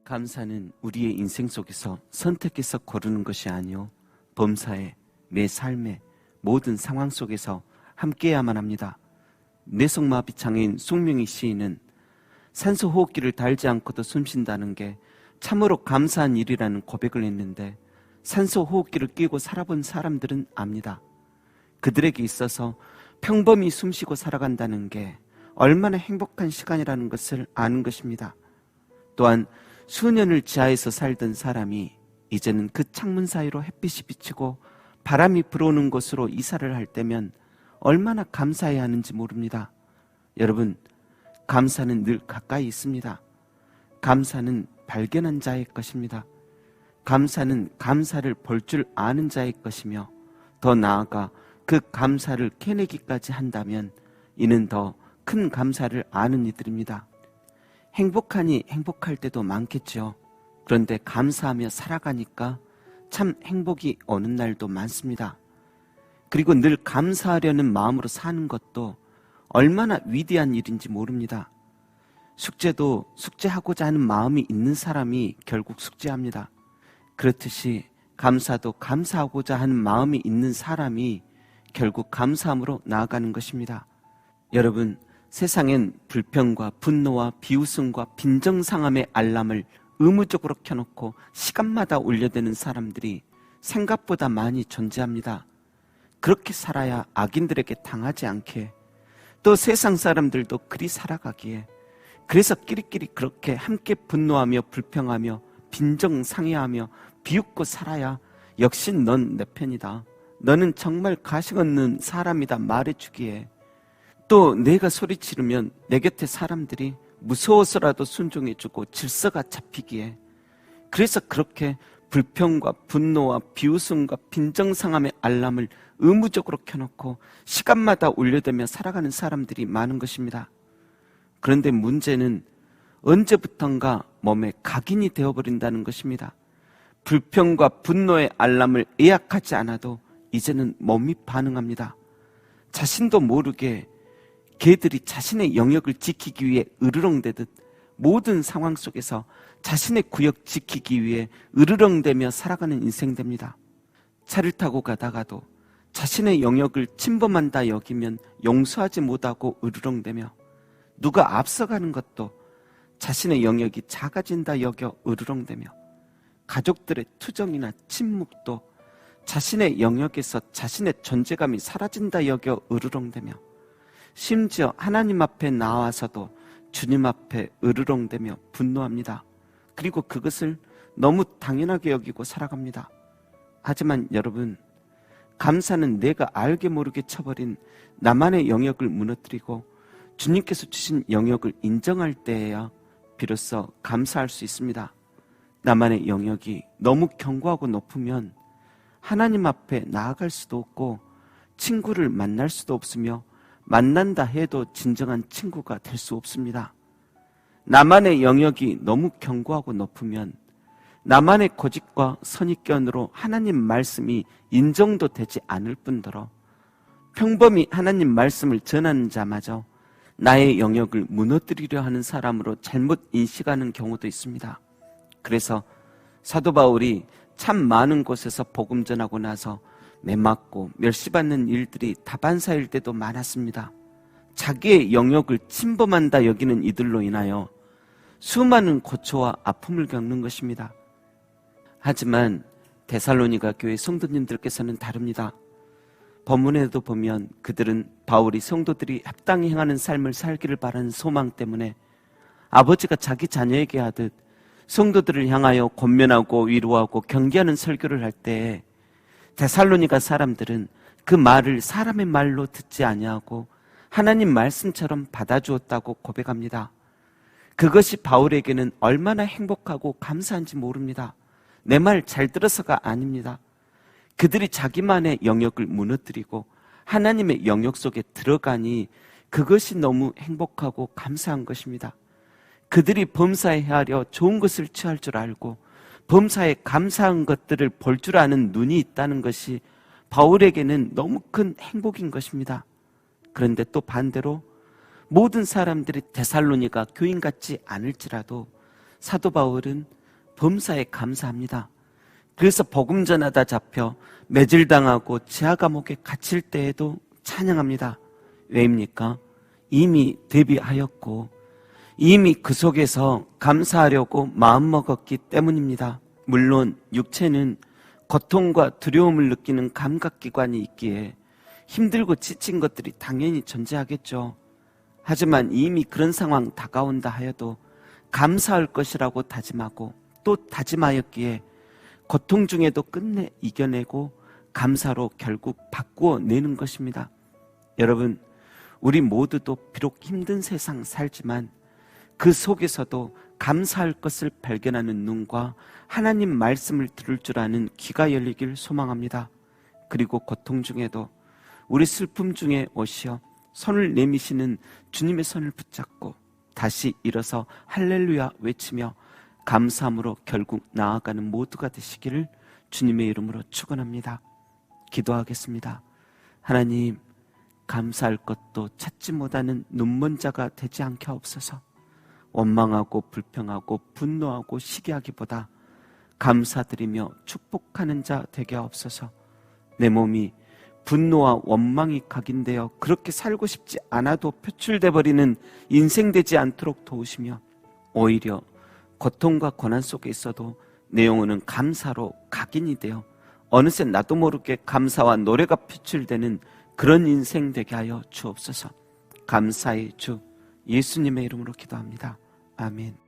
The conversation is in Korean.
감사는 우리의 인생 속에서 선택해서 거르는 것이 아니요 범사에 매 삶의 모든 상황 속에서 함께해야만 합니다. 뇌성마비 장애인 송명희 시인은 산소 호흡기를 달지 않고도 숨쉰다는 게 참으로 감사한 일이라는 고백을 했는데, 산소 호흡기를 끼고 살아본 사람들은 압니다. 그들에게 있어서 평범히 숨쉬고 살아간다는 게 얼마나 행복한 시간이라는 것을 아는 것입니다. 또한 수년을 지하에서 살던 사람이 이제는 그 창문 사이로 햇빛이 비치고 바람이 불어오는 곳으로 이사를 할 때면 얼마나 감사해야 하는지 모릅니다. 여러분, 감사는 늘 가까이 있습니다. 감사는 발견한 자의 것입니다. 감사는 감사를 볼 줄 아는 자의 것이며, 더 나아가 그 감사를 캐내기까지 한다면 이는 더 큰 감사를 아는 이들입니다. 행복하니 행복할 때도 많겠죠. 그런데 감사하며 살아가니까 참 행복이 오는 날도 많습니다. 그리고 늘 감사하려는 마음으로 사는 것도 얼마나 위대한 일인지 모릅니다. 숙제도 숙제하고자 하는 마음이 있는 사람이 결국 숙제합니다. 그렇듯이 감사도 감사하고자 하는 마음이 있는 사람이 결국 감사함으로 나아가는 것입니다. 여러분, 세상엔 불평과 분노와 비웃음과 빈정상함의 알람을 의무적으로 켜놓고 시간마다 울려대는 사람들이 생각보다 많이 존재합니다. 그렇게 살아야 악인들에게 당하지 않게, 또 세상 사람들도 그리 살아가기에, 그래서 끼리끼리 그렇게 함께 분노하며 불평하며 빈정상해하며 비웃고 살아야 역시 넌 내 편이다, 너는 정말 가식 없는 사람이다 말해주기에, 또 내가 소리치르면 내 곁에 사람들이 무서워서라도 순종해주고 질서가 잡히기에, 그래서 그렇게 불평과 분노와 비웃음과 빈정상함의 알람을 의무적으로 켜놓고 시간마다 울려대며 살아가는 사람들이 많은 것입니다. 그런데 문제는 언제부턴가 몸에 각인이 되어버린다는 것입니다. 불평과 분노의 알람을 예약하지 않아도 이제는 몸이 반응합니다. 자신도 모르게 개들이 자신의 영역을 지키기 위해 으르렁대듯 모든 상황 속에서 자신의 구역 지키기 위해 으르렁대며 살아가는 인생됩니다. 차를 타고 가다가도 자신의 영역을 침범한다 여기면 용서하지 못하고 으르렁대며, 누가 앞서가는 것도 자신의 영역이 작아진다 여겨 으르렁대며, 가족들의 투정이나 침묵도 자신의 영역에서 자신의 존재감이 사라진다 여겨 으르렁대며, 심지어 하나님 앞에 나와서도 주님 앞에 으르렁대며 분노합니다. 그리고 그것을 너무 당연하게 여기고 살아갑니다. 하지만 여러분, 감사는 내가 알게 모르게 쳐버린 나만의 영역을 무너뜨리고 주님께서 주신 영역을 인정할 때에야 비로소 감사할 수 있습니다. 나만의 영역이 너무 견고하고 높으면 하나님 앞에 나아갈 수도 없고 친구를 만날 수도 없으며, 만난다 해도 진정한 친구가 될 수 없습니다. 나만의 영역이 너무 견고하고 높으면 나만의 고집과 선입견으로 하나님 말씀이 인정도 되지 않을 뿐더러 평범히 하나님 말씀을 전하는 자마저 나의 영역을 무너뜨리려 하는 사람으로 잘못 인식하는 경우도 있습니다. 그래서 사도 바울이 참 많은 곳에서 복음 전하고 나서 매맞고 멸시받는 일들이 다반사일 때도 많았습니다. 자기의 영역을 침범한다 여기는 이들로 인하여 수많은 고초와 아픔을 겪는 것입니다. 하지만 데살로니가 교회 성도님들께서는 다릅니다. 본문에도 보면 그들은 바울이 성도들이 합당히 행하는 삶을 살기를 바라는 소망 때문에 아버지가 자기 자녀에게 하듯 성도들을 향하여 권면하고 위로하고 경계하는 설교를 할 때에 데살로니가 사람들은 그 말을 사람의 말로 듣지 아니하고 하나님 말씀처럼 받아주었다고 고백합니다. 그것이 바울에게는 얼마나 행복하고 감사한지 모릅니다. 내 말 잘 들어서가 아닙니다. 그들이 자기만의 영역을 무너뜨리고 하나님의 영역 속에 들어가니 그것이 너무 행복하고 감사한 것입니다. 그들이 범사에 헤아려 좋은 것을 취할 줄 알고 범사에 감사한 것들을 볼 줄 아는 눈이 있다는 것이 바울에게는 너무 큰 행복인 것입니다. 그런데 또 반대로 모든 사람들이 데살로니가 교인 같지 않을지라도 사도 바울은 범사에 감사합니다. 그래서 복음 전하다 잡혀 매질당하고 지하 감옥에 갇힐 때에도 찬양합니다. 왜입니까? 이미 데뷔하였고 이미 그 속에서 감사하려고 마음먹었기 때문입니다. 물론 육체는 고통과 두려움을 느끼는 감각기관이 있기에 힘들고 지친 것들이 당연히 존재하겠죠. 하지만 이미 그런 상황 다가온다 하여도 감사할 것이라고 다짐하고 또 다짐하였기에 고통 중에도 끝내 이겨내고 감사로 결국 바꾸어내는 것입니다. 여러분, 우리 모두도 비록 힘든 세상 살지만 그 속에서도 감사할 것을 발견하는 눈과 하나님 말씀을 들을 줄 아는 귀가 열리길 소망합니다. 그리고 고통 중에도 우리 슬픔 중에 오시어 손을 내미시는 주님의 손을 붙잡고 다시 일어서 할렐루야 외치며 감사함으로 결국 나아가는 모두가 되시기를 주님의 이름으로 축원합니다. 기도하겠습니다. 하나님, 감사할 것도 찾지 못하는 눈먼 자가 되지 않게 하옵소서. 원망하고 불평하고 분노하고 시기하기보다 감사드리며 축복하는 자 되게 하옵소서. 내 몸이 분노와 원망이 각인되어 그렇게 살고 싶지 않아도 표출돼 버리는 인생 되지 않도록 도우시며 오히려 고통과 고난 속에 있어도 내 영혼은 감사로 각인이 되어 어느새 나도 모르게 감사와 노래가 표출되는 그런 인생 되게 하여 주옵소서. 감사의 주 예수님의 이름으로 기도합니다. 아멘.